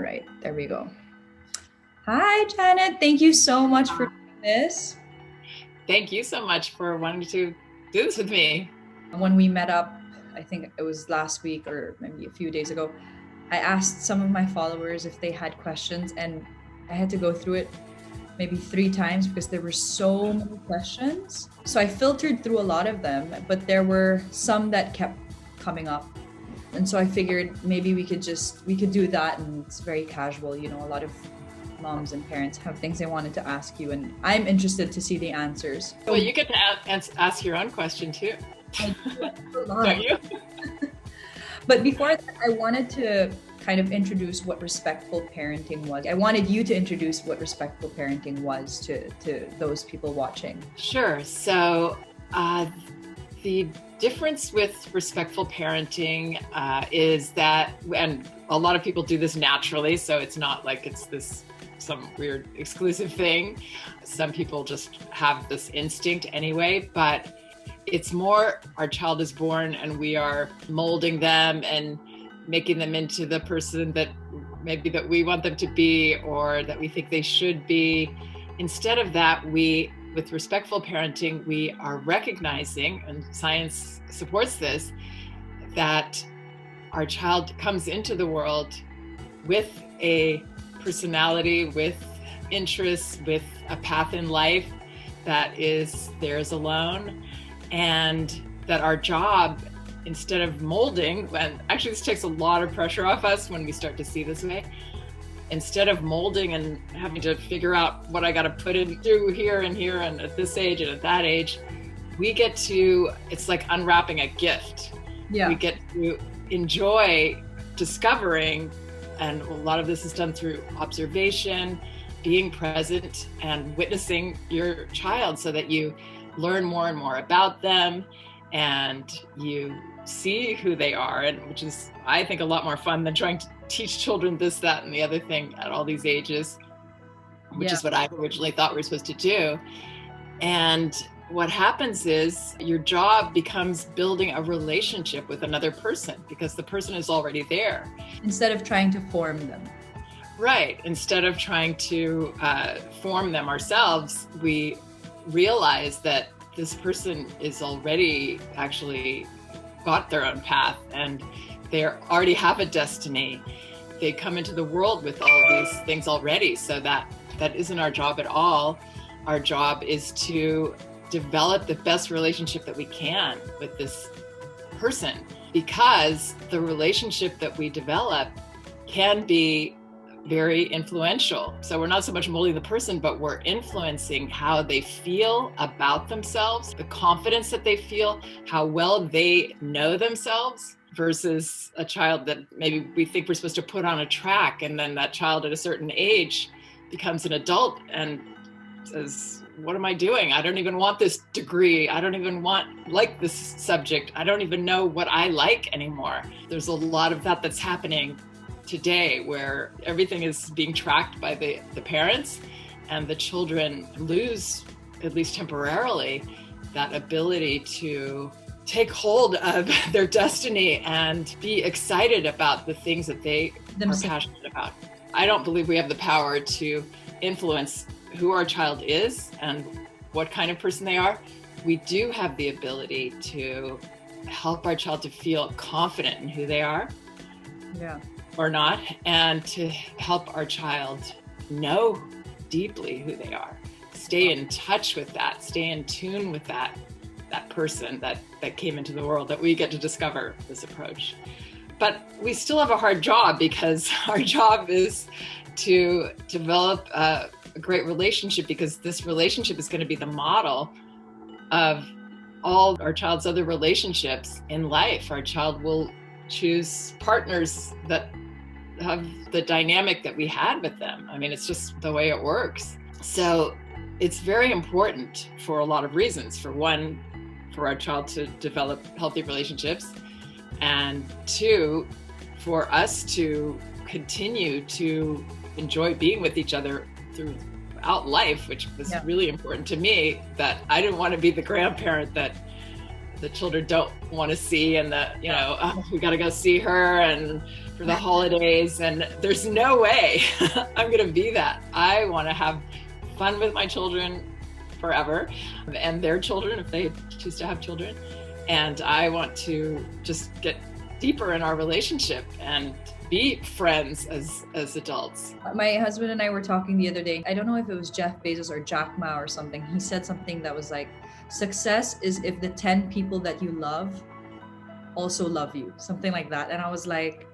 right, there we go. Hi, Janet. Thank you so much for doing this. Thank you so much for wanting to do this with me. When we met up, I think it was last week or maybe a few days ago, I asked some of my followers if they had questions, and I had to go through it maybe 3 times because there were so many questions. So I filtered through a lot of them, but there were some that kept coming up. And so I figured maybe we could do that, and it's very casual. You know, a lot of moms and parents have things they wanted to ask you, and I'm interested to see the answers. Well, you get to ask your own question too. Don't you? But before that, I wanted to kind of introduce what respectful parenting was. I wanted you to introduce what respectful parenting was to those people watching. Sure. So the difference with respectful parenting is that, and a lot of people do this naturally, so it's not like it's some weird exclusive thing. Some people just have this instinct anyway, but it's more our child is born and we are molding them and making them into the person that maybe that we want them to be or that we think they should be. Instead of that, with respectful parenting, we are recognizing, and science supports this, that our child comes into the world with a personality, with interests, with a path in life that is theirs alone. And that our job, instead of molding, and actually this takes a lot of pressure off us when we start to see this way, instead of molding and having to figure out what I got to put in through here and at this age and at that age, we get to, it's like unwrapping a gift. Yeah. We get to enjoy discovering, and a lot of this is done through observation, being present and witnessing your child so that you learn more and more about them and you see who they are, and which is, I think, a lot more fun than trying to teach children this, that, and the other thing at all these ages, which is what I originally thought we were supposed to do. And what happens is your job becomes building a relationship with another person because the person is already there. Instead of trying to form them. Right. Instead of trying to form them ourselves, we realize that this person is already actually got their own path and they already have a destiny. They come into the world with all of these things already. So that isn't our job at all. Our job is to develop the best relationship that we can with this person, because the relationship that we develop can be very influential. So we're not so much molding the person, but we're influencing how they feel about themselves, the confidence that they feel, how well they know themselves, versus a child that maybe we think we're supposed to put on a track, and then that child at a certain age becomes an adult and says, what am I doing? I don't even want this degree. I don't even like this subject. I don't even know what I like anymore. There's a lot of that that's happening today, where everything is being tracked by the parents, and the children lose, at least temporarily, that ability to take hold of their destiny and be excited about the things that they are passionate about. I don't believe we have the power to influence who our child is and what kind of person they are. We do have the ability to help our child to feel confident in who they are. Yeah. Or not, and to help our child know deeply who they are, stay in touch with that, stay in tune with that person that came into the world, that we get to discover this approach. But we still have a hard job, because our job is to develop a great relationship, because this relationship is going to be the model of all our child's other relationships in life. Our child will choose partners that have the dynamic that we had with them. I mean, it's just the way it works. So it's very important for a lot of reasons. For one, for our child to develop healthy relationships, and two, for us to continue to enjoy being with each other throughout life, which was really important to me, that I didn't want to be the grandparent that the children don't want to see, and we got to go see her and for the holidays, and there's no way I'm going to be that. I want to have fun with my children forever, and their children if they choose to have children, and I want to just get deeper in our relationship and be friends as adults. My husband and I were talking the other day. I don't know if it was Jeff Bezos or Jack Ma or something. He said something that was like, success is if the 10 people that you love also love you, something like that. And I was like,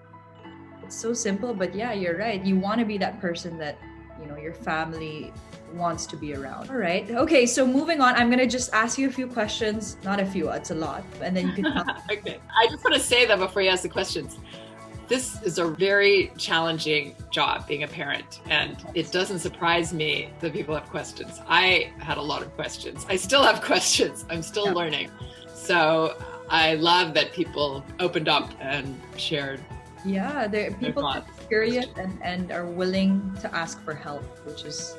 it's so simple, but yeah, you're right. You want to be that person that, your family wants to be around. All right. Okay. So moving on, I'm going to just ask you a few questions, not a few, it's a lot. And then you can Okay. I just want to say that before you ask the questions, this is a very challenging job, being a parent, and it doesn't surprise me that people have questions. I had a lot of questions. I still have questions. I'm still learning. So I love that people opened up and shared. Yeah, people are curious and are willing to ask for help, which is,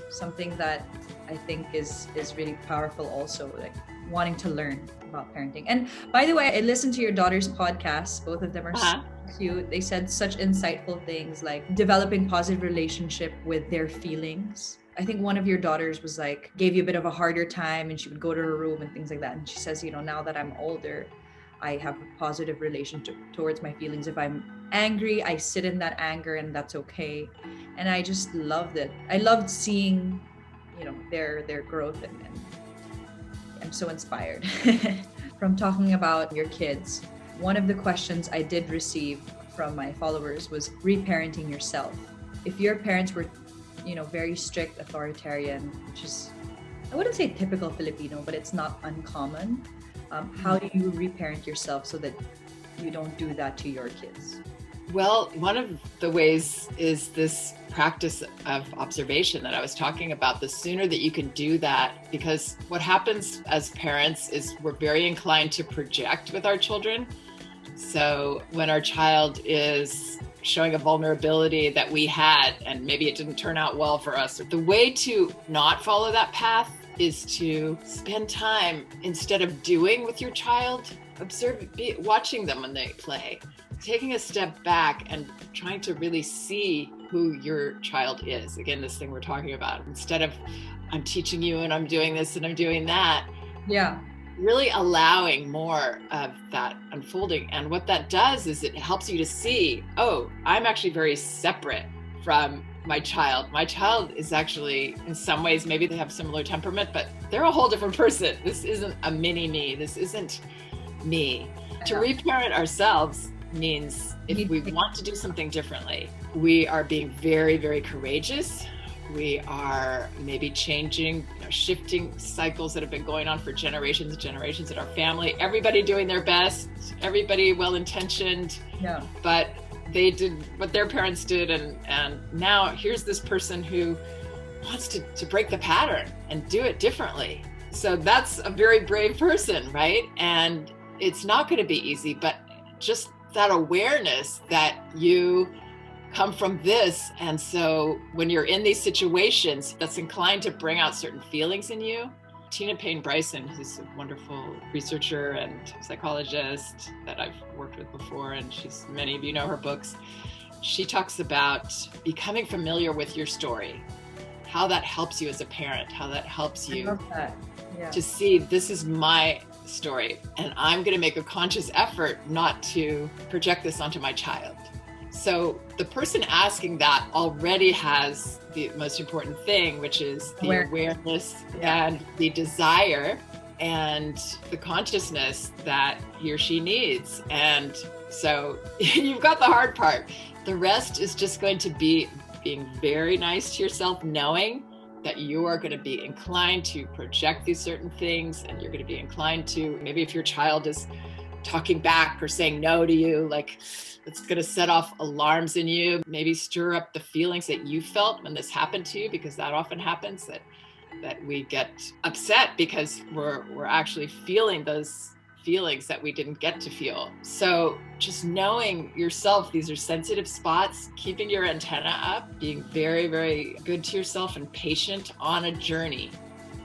something that I think is really powerful also, like wanting to learn about parenting. And by the way, I listened to your daughter's podcast. Both of them are so cute. They said such insightful things like developing positive relationship with their feelings. I think one of your daughters was like, gave you a bit of a harder time and she would go to her room and things like that. And she says, now that I'm older, I have a positive relationship towards my feelings. If I'm angry, I sit in that anger and that's okay. And I just loved it. I loved seeing, their growth and I'm so inspired. From talking about your kids, one of the questions I did receive from my followers was reparenting yourself. If your parents were, very strict, authoritarian, which is, I wouldn't say typical Filipino, but it's not uncommon. How do you reparent yourself so that you don't do that to your kids? Well, one of the ways is this practice of observation that I was talking about. The sooner that you can do that, because what happens as parents is we're very inclined to project with our children. So when our child is showing a vulnerability that we had, and maybe it didn't turn out well for us, the way to not follow that path is to spend time, instead of doing with your child, watching them when they play, taking a step back and trying to really see who your child is. Again, this thing we're talking about, instead of I'm teaching you and I'm doing this and I'm doing that. Yeah. Really allowing more of that unfolding. And what that does is it helps you to see, oh, I'm actually very separate from my child. My child is actually, in some ways, maybe they have similar temperament, but they're a whole different person. This isn't a mini me. This isn't me. To reparent ourselves means if we want to do something differently, we are being very, very courageous. We are maybe changing, shifting cycles that have been going on for generations and generations in our family. Everybody doing their best, everybody well-intentioned, but they did what their parents did, and now here's this person who wants to break the pattern and do it differently. So that's a very brave person, right? And it's not going to be easy, but just that awareness that you come from this. And so when you're in these situations, that's inclined to bring out certain feelings in you. Tina Payne Bryson, who's a wonderful researcher and psychologist that I've worked with before, and many of you know her books. She talks about becoming familiar with your story, how that helps you as a parent, how that helps you to see this is my story, and I'm going to make a conscious effort not to project this onto my child. So the person asking that already has the most important thing, which is the awareness and the desire and the consciousness that he or she needs. And so you've got the hard part. The rest is just going to be being very nice to yourself, knowing that you are going to be inclined to project these certain things, and you're going to be inclined to, maybe if your child is talking back or saying no to you, like it's going to set off alarms in you, maybe stir up the feelings that you felt when this happened to you, because that often happens, that we get upset because we're actually feeling those feelings that we didn't get to feel. So just knowing yourself, these are sensitive spots, keeping your antenna up, being very, very good to yourself and patient on a journey.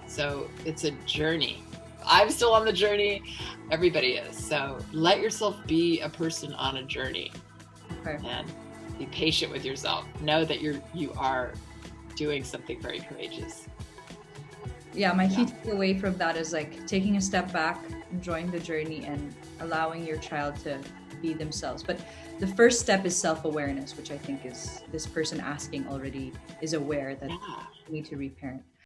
So it's a journey. I'm still on the journey. Everybody is. So let yourself be a person on a journey. Okay. And be patient with yourself. Know that you are doing something very courageous. Yeah, my key takeaway from that is like taking a step back, enjoying the journey, and allowing your child to be themselves. But the first step is self-awareness, which I think is this person asking already is aware that Yeah. they need to reparent.